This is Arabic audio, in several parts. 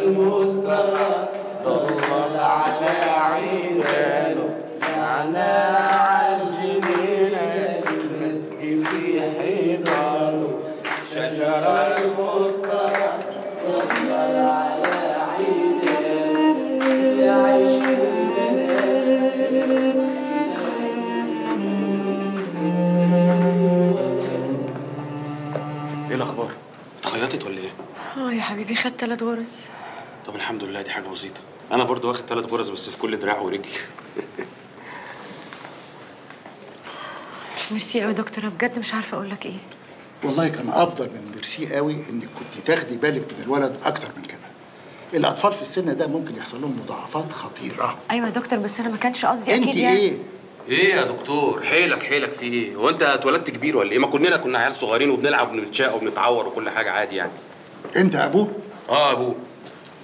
المسترى ضلل على عينانه نعناع الجنينة المسك في حيضانه شجر المسترى ضلل على عينانه يعيش ايه الاخبار؟ اتخيطت ولا ايه؟ يا حبيبي خدت 3 غرز. طب الحمد لله، دي حاجه بسيطه. انا برضو واخد 3 غرز بس في كل دراع ورجل. ميرسي قوي يا دكتور، انا بجد مش عارفه اقول لك ايه. والله كان افضل من ميرسي قوي انك كنت تاخدي بالك من الولد اكتر من كده. الاطفال في السن ده ممكن يحصل لهم مضاعفات خطيره. ايوه يا دكتور، بس انا ما كانش قصدي اكيد انت يعني. ايه يا دكتور؟ حيلك في ايه؟ هو انت اتولدت كبير ولا ايه؟ ما كنا عيال صغيرين وبنلعب وبنتشاق وبنتعور وكل حاجه عادي يعني. انت ابوه؟ ابوه.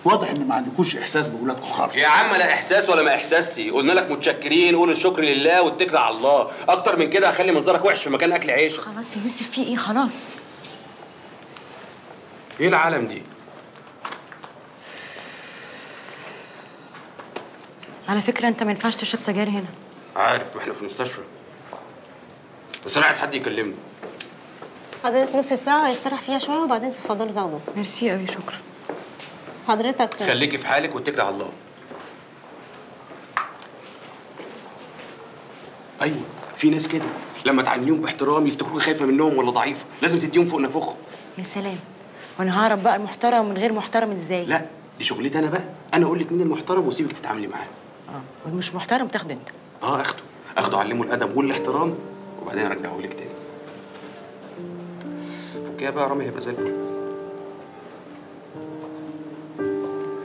واضح ان ما عندكوش احساس باولادكم خالص. يا عم لا احساس ولا ما احساسي، قلنا لك متشكرين، قول الشكر لله واتكل على الله، اكتر من كده هخلي منظرك وحش في مكان اكل عيش. خلاص يا يوسف، في ايه؟ خلاص. ايه العالم دي؟ على فكره انت ما ينفعش تشرب سجاير هنا. عارف، واحنا في المستشفى. بس انا عايز حد يكلمني. حضرتك نص ساعة يستريح فيها شوية وبعدين تفضلوا تاخدوا. ميرسي قوي، شكرا. حضرتك خليكي في حالك واتكلي على الله. ايوه، في ناس كده لما تعامليهم باحترام يفتكروك خايفه منهم ولا ضعيفه، لازم تديهم فوق نفوخهم. يا سلام، وانا هعرف بقى المحترم من غير محترم ازاي؟ لا، دي شغلتي انا بقى، انا اقول لك مين المحترم واسيبك تتعاملي معاه. والمش محترم تاخده انت. اخده اعلمه الادب والاحترام وبعدين ارجعه لك تاني. فكيها بقى رامي، هيبقى زي الفل.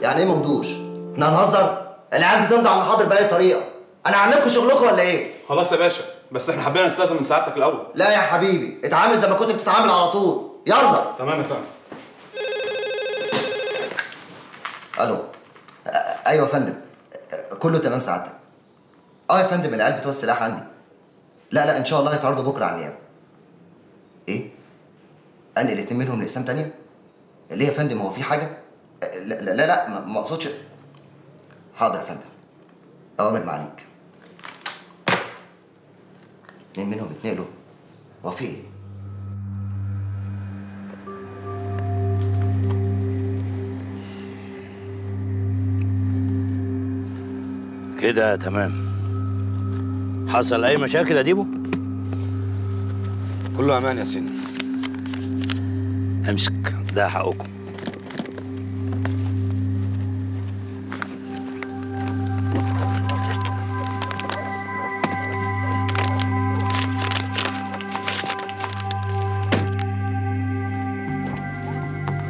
يعني ايه ممدوش؟ احنا هنهزر؟ العيال دي تمضي على المحاضر باي طريقه. انا هعملكوا شغلكم ولا ايه؟ خلاص يا باشا، بس احنا حبينا نستأذن من سعادتك الاول. لا يا حبيبي، اتعامل زي ما كنت بتتعامل على طول. يلا. تمام يا فندم. الو. ايوه يا فندم. كله تمام سعادتك. يا فندم، العيال بتوع السلاح عندي. لا ان شاء الله هيتعرضوا بكره على النيابه. ايه؟ انقل 2 منهم لاقسام تانيه؟ ليه يا فندم، هو في حاجه؟ لا ما اقصدش. حاضر يا فندم، اوامر معاليك. 2 منهم اتنقلوا. هو في ايه؟ كده تمام. حصل اي مشاكل يا ديبو؟ كله امان يا سيدي. امسك، ده حقكم.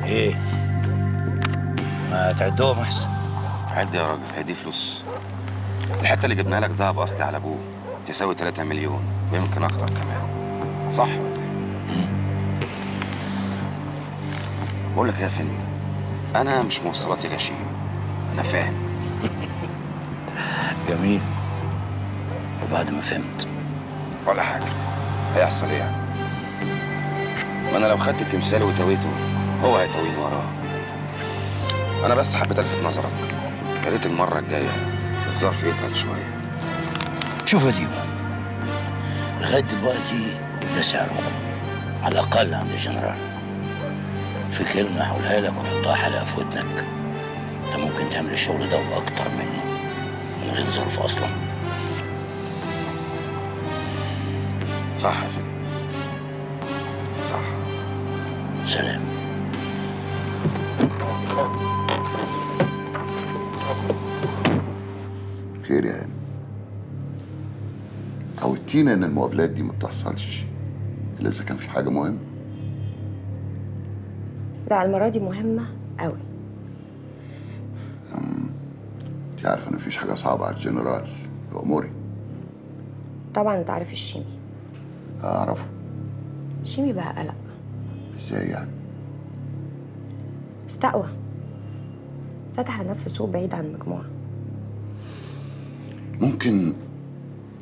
ايه؟ ما تعدهم احسن. عد يا راجل، هي دي فلوس. الحته اللي جبناها لك دهب اصلي على ابوه، تساوي 3 مليون ويمكن اكتر كمان. صح؟ بقول لك يا سن، انا مش موصلاتي غشيم، انا فاهم. جميل. وبعد ما فهمت؟ ولا حاجه، هيحصل ايه يعني؟ ما انا لو خدت تمثالي وتويته هو هيتويني وراه. انا بس حبيت الفت نظرك، يا ريت المره الجايه الظرف يتقل شويه. شوف يا ديبو، لغايه دلوقتي ده سعركم على الاقل عند الجنرال. في كلمه هقولها لك وحطها حلقه في ودنك، انت ممكن تعمل الشغل ده واكتر منه من غير ظروف اصلا. صح يا سيدي، صح. سلام. خير يا هاني؟ عودتينا ان المقابلات دي ما بتحصلش الا اذا كان في حاجه مهمه. لا، المره دي مهمه قوي. انت عارفه ان مفيش حاجه صعبه على الجنرال. اموري. طبعا انت عارف الشيمي. اعرفه. الشيمي بقى قلق. ازاي يعني؟ استقوى، فتح لنفسه سوق بعيد عن المجموعه. ممكن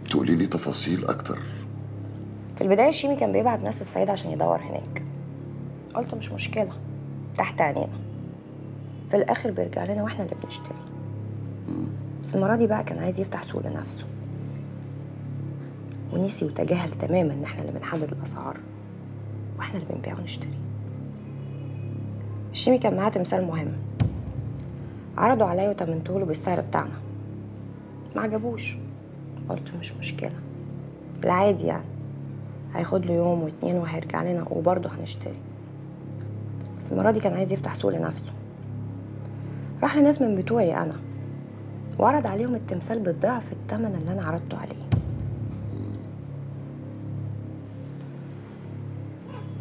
تقولي لي تفاصيل اكتر؟ في البدايه الشيمي كان بيبعت ناس الصعيد عشان يدور هناك. قلت مش مشكله، تحت عينينا. في الاخر بيرجع لنا واحنا اللي بنشتري. بس المره دي بقى كان عايز يفتح سوق لنفسه، ونسي وتجاهل تماما ان احنا اللي بنحدد الاسعار واحنا اللي بنبيع ونشتري. الشيمي كان معاه تمثال مهم، عرضوا عليا وتمنته له بالسعر بتاعنا، ما عجبوش. قلت مش مشكله، العادي يعني، هياخد له يوم واتنين وهيرجع لنا وبرضه هنشتري. بس المره دي كان عايز يفتح سوق لنفسه، راح لناس من بتوعي انا وعرض عليهم التمثال بالضعف الثمن اللي انا عرضته عليه.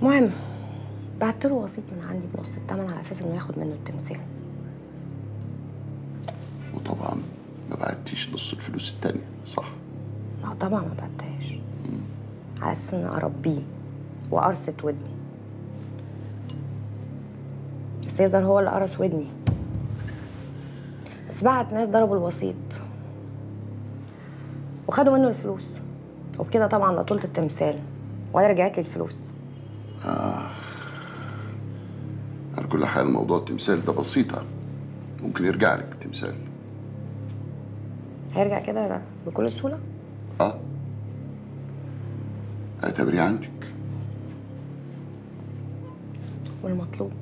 المهم بعت له وسيط من عندي بنص الثمن على اساس انه ياخد منه التمثال. وطبعا ما بعتيش نص الفلوس التانية صح؟ لا طبعا ما بعتهاش، على اساس ان اربيه وقرصة ودني. بس يظهر هو اللي قرص ودني. بس بعت ناس ضربوا الوسيط وخدوا منه الفلوس، وبكده طبعا لطولت التمثال ولا رجعت لي الفلوس. على كل حال موضوع التمثال ده بسيطة، ممكن يرجع لك التمثال. هيرجع كده بكل سهولة؟ اعتبريه عندك. والمطلوب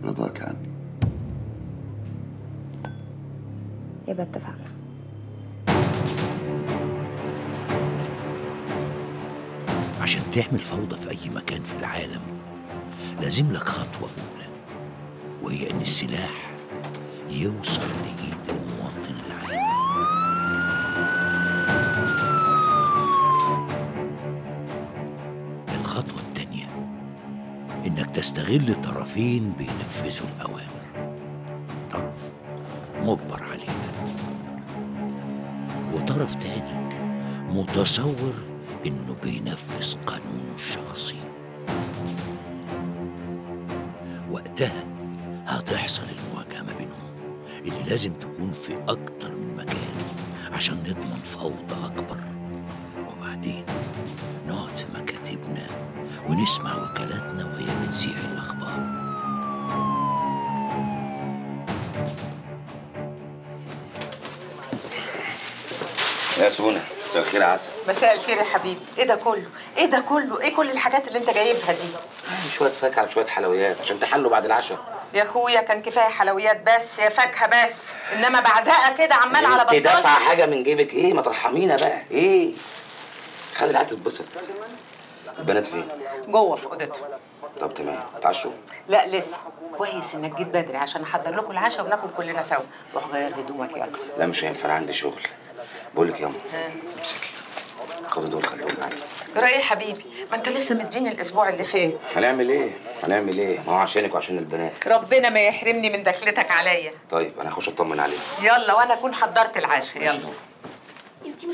رضاك عني. يبقى اتفقنا. عشان تعمل فوضى في أي مكان في العالم لازم لك خطوة أولى، وهي إن السلاح يوصل لإيد المواطن العادي. الخطوة التانية إنك تستغل طرفين بينفذوا الأوامر، طرف مجبر عليها وطرف تاني متصور إنه بينفذ قانونه الشخصي. وقتها هتحصل المواجهة ما بينهم اللي لازم تكون في أكتر من مكان عشان نضمن فوضى أكبر. وبعدين نقعد في مكاتبنا ونسمع وكالاتنا وهي بتذيع الأخبار. يا سونا، مساء الخير يا عسل. مساء الخير يا حبيبي. ايه ده كله؟ ايه ده كله؟ ايه كل الحاجات اللي انت جايبها دي؟ شويه فاكهه على شويه حلويات عشان تحلوا بعد العشاء. يا اخويا كان كفايه حلويات بس يا فاكهه بس، انما بعزقه كده عمال على بطال. انت دافعه حاجه من جيبك؟ ايه ما ترحمينا بقى. ايه خلي العيال تتبسط. البنات فين؟ جوه في اوضتهم. طب تمام، اتعشوا؟ لا لسه. كويس انك جيت بدري عشان احضر لكم العشاء وناكل كلنا سوا. روح غير هدومك يلا. لا مش هينفع، انا عندي شغل. بقول لك ياما امسكي خدوا دول خليهم معاكي. جرى ايه يا حبيبي؟ ما انت لسه مديني الاسبوع اللي فات. هنعمل ايه؟ ما هو عشانك وعشان البنات. ربنا ما يحرمني من دخلتك عليا. طيب انا هخش اطمن عليك. يلا وانا اكون حضرت العشاء. يلا.